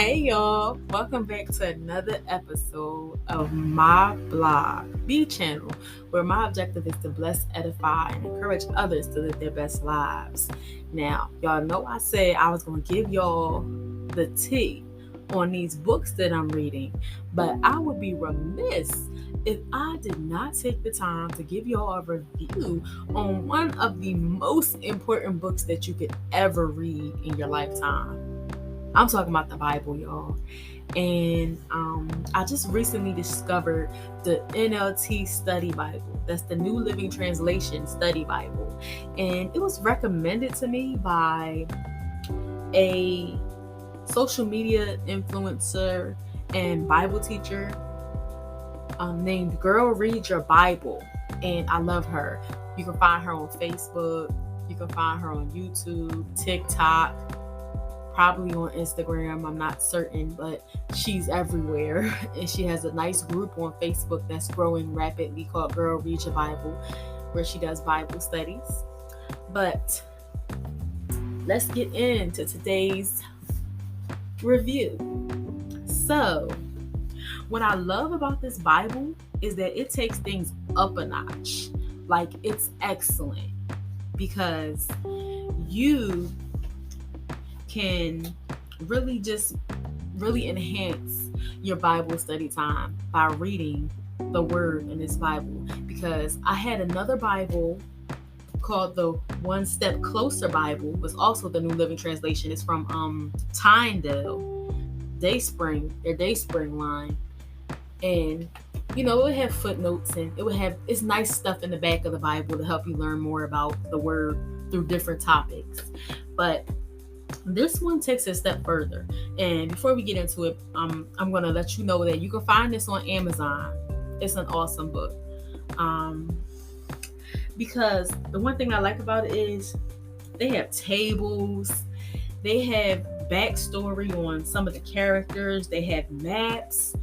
Hey y'all, welcome back to another episode of my blog, B channel, where my objective is to bless, edify, and encourage others to live their best lives. Now, y'all know I said I was going to give y'all the tea on these books that I'm reading, but I would be remiss if I did not take the time to give y'all a review on one of the most important books that you could ever read in your lifetime. I'm talking about the Bible, y'all. And I just recently discovered the NLT Study Bible. That's the New Living Translation Study Bible. And it was recommended to me by a social media influencer and Bible teacher named Girl Read Your Bible. And I love her. You can find her on Facebook. You can find her on YouTube, TikTok, probably on Instagram. I'm not certain, but she's everywhere. And she has a nice group on Facebook that's growing rapidly called Girl Read Your Bible, where she does Bible studies. But let's get into today's review. So, what I love about this Bible is that it takes things up a notch. Like, it's excellent because you can really enhance your Bible study time by reading the word in this Bible. Because I had another Bible called the One Step Closer Bible, was also the New Living Translation. It's from Tyndale, their Dayspring line. And it would have footnotes and it's nice stuff in the back of the Bible to help you learn more about the word through different topics. But this one takes it a step further. And before we get into it, I'm going to let you know that you can find this on Amazon. It's an awesome book. Because the one thing I like about it is they have tables. They have backstory on some of the characters. They have maps.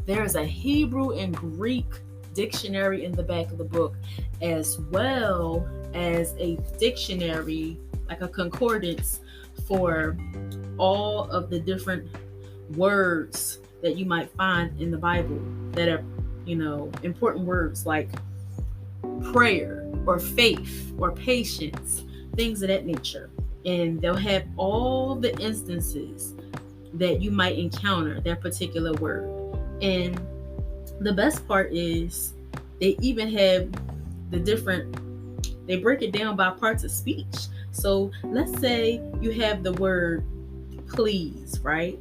There's a Hebrew and Greek dictionary in the back of the book, as well as a dictionary, like a concordance for all of the different words that you might find in the Bible that are, important words like prayer or faith or patience, things of that nature. And they'll have all the instances that you might encounter that particular word. And the best part is they even have they break it down by parts of speech. So let's say you have the word please, right?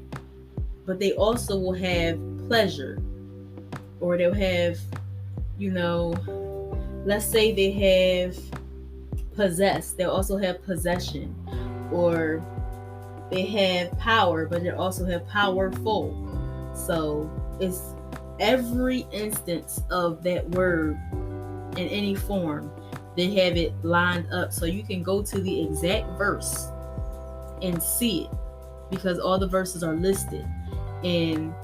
But they also will have pleasure, or they'll have, let's say they have possess. They'll also have possession, or they have power, but they also have powerful. So it's every instance of that word in any form. They have it lined up so you can go to the exact verse and see it, because all the verses are listed. And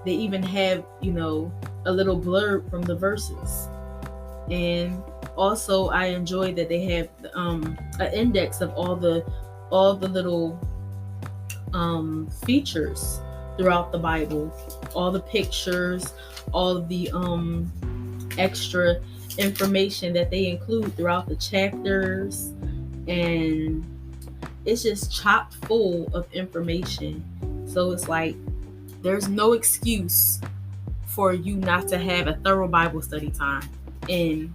they even have, a little blurb from the verses. And also I enjoy that they have an index of all the little features throughout the Bible, all the pictures, all of the extra information that they include throughout the chapters. And it's just chock full of information. So it's like there's no excuse for you not to have a thorough Bible study time. And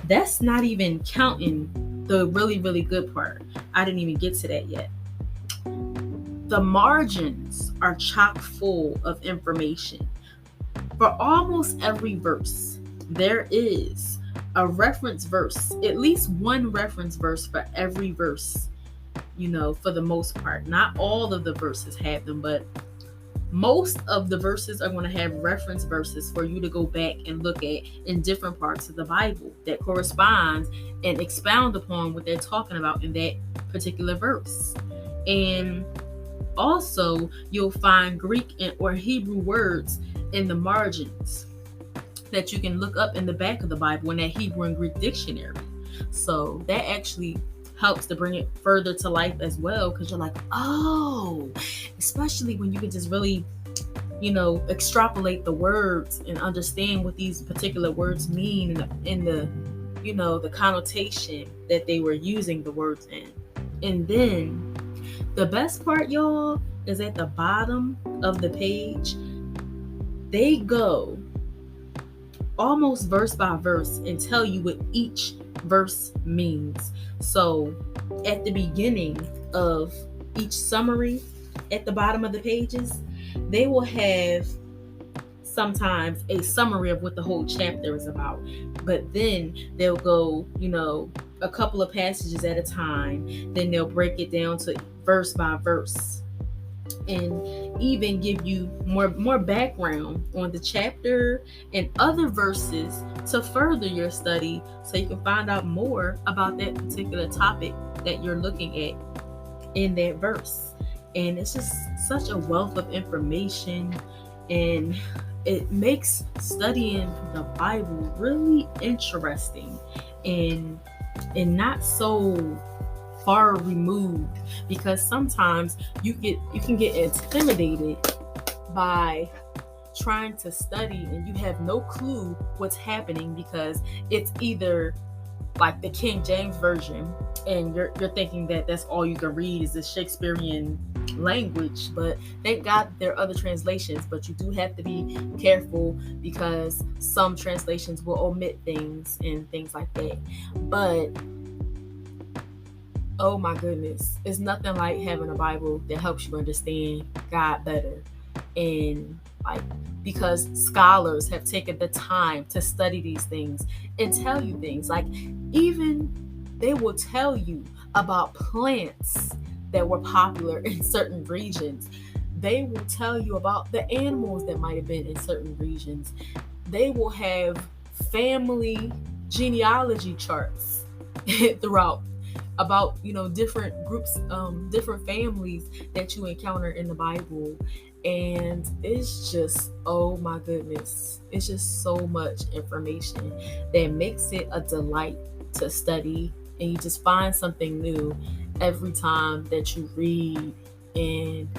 that's not even counting the really, really good part. I didn't even get to that yet. The margins are chock full of information. For almost every verse, there is a reference verse, at least one reference verse for every verse, for the most part. Not all of the verses have them, but most of the verses are going to have reference verses for you to go back and look at in different parts of the Bible that correspond and expound upon what they're talking about in that particular verse. And also, you'll find Greek or Hebrew words in the margins that you can look up in the back of the Bible in that Hebrew and Greek dictionary. So that actually helps to bring it further to life as well, because you're like, oh, especially when you can just really, extrapolate the words and understand what these particular words mean in the the connotation that they were using the words in. And then the best part, y'all, is at the bottom of the page, they go almost verse by verse and tell you what each verse means. So at the beginning of each summary, at the bottom of the pages, they will have sometimes a summary of what the whole chapter is about. But then they'll go, a couple of passages at a time. Then they'll break it down to verse by verse, and even give you more background on the chapter and other verses to further your study, so you can find out more about that particular topic that you're looking at in that verse. And it's just such a wealth of information, and it makes studying the Bible really interesting and not so far removed, because sometimes you can get intimidated by trying to study and you have no clue what's happening, because it's either like the King James version and you're thinking that that's all you can read is the Shakespearean language. But thank God there are other translations, but you do have to be careful, because some translations will omit things and things like that. But oh my goodness, it's nothing like having a Bible that helps you understand God better. And because scholars have taken the time to study these things and tell you things, like even they will tell you about plants that were popular in certain regions. They will tell you about the animals that might have been in certain regions. They will have family genealogy charts throughout, about different groups, different families that you encounter in the Bible. And it's just, oh my goodness, it's just so much information that makes it a delight to study, and you just find something new every time that you read. And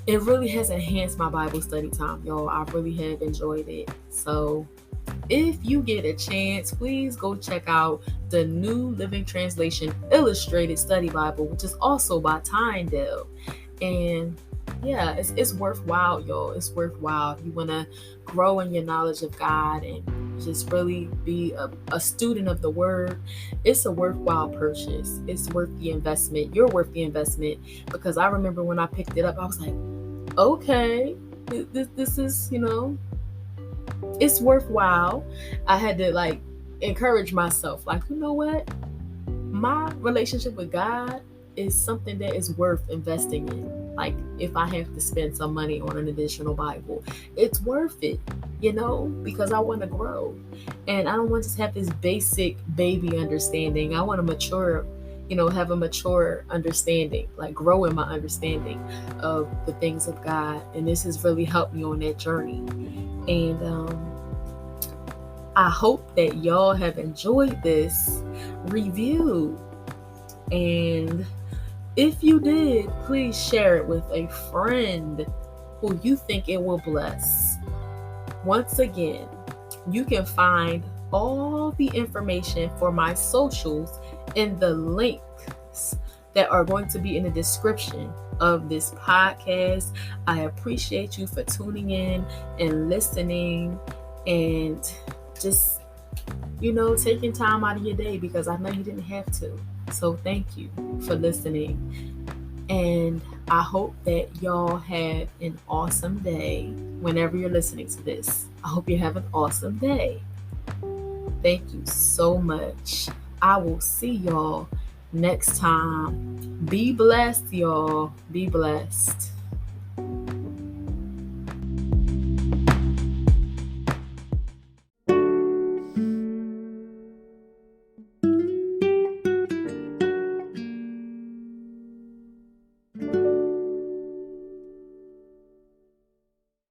it really has enhanced my Bible study time, y'all. I really have enjoyed it. So if you get a chance, please go check out the New Living Translation Illustrated Study Bible, which is also by Tyndale. And yeah, it's worthwhile, y'all. It's worthwhile. If you want to grow in your knowledge of God and just really be a student of the Word, it's a worthwhile purchase. It's worth the investment. You're worth the investment, because I remember when I picked it up, I was like, okay, this is, it's worthwhile. I had to encourage myself, you know what? My relationship with God is something that is worth investing in. If I have to spend some money on an additional Bible, it's worth it, because I want to grow. And I don't want to just have this basic baby understanding. I want to mature, have a mature understanding, grow in my understanding of the things of God. And this has really helped me on that journey. And I hope that y'all have enjoyed this review. And if you did, please share it with a friend who you think it will bless. Once again, you can find all the information for my socials in the links that are going to be in the description of this podcast. I appreciate you for tuning in and listening, and just, taking time out of your day, because I know you didn't have to. So thank you for listening. And I hope that y'all have an awesome day whenever you're listening to this. I hope you have an awesome day. Thank you so much. I will see y'all next time. Be blessed, y'all. Be blessed.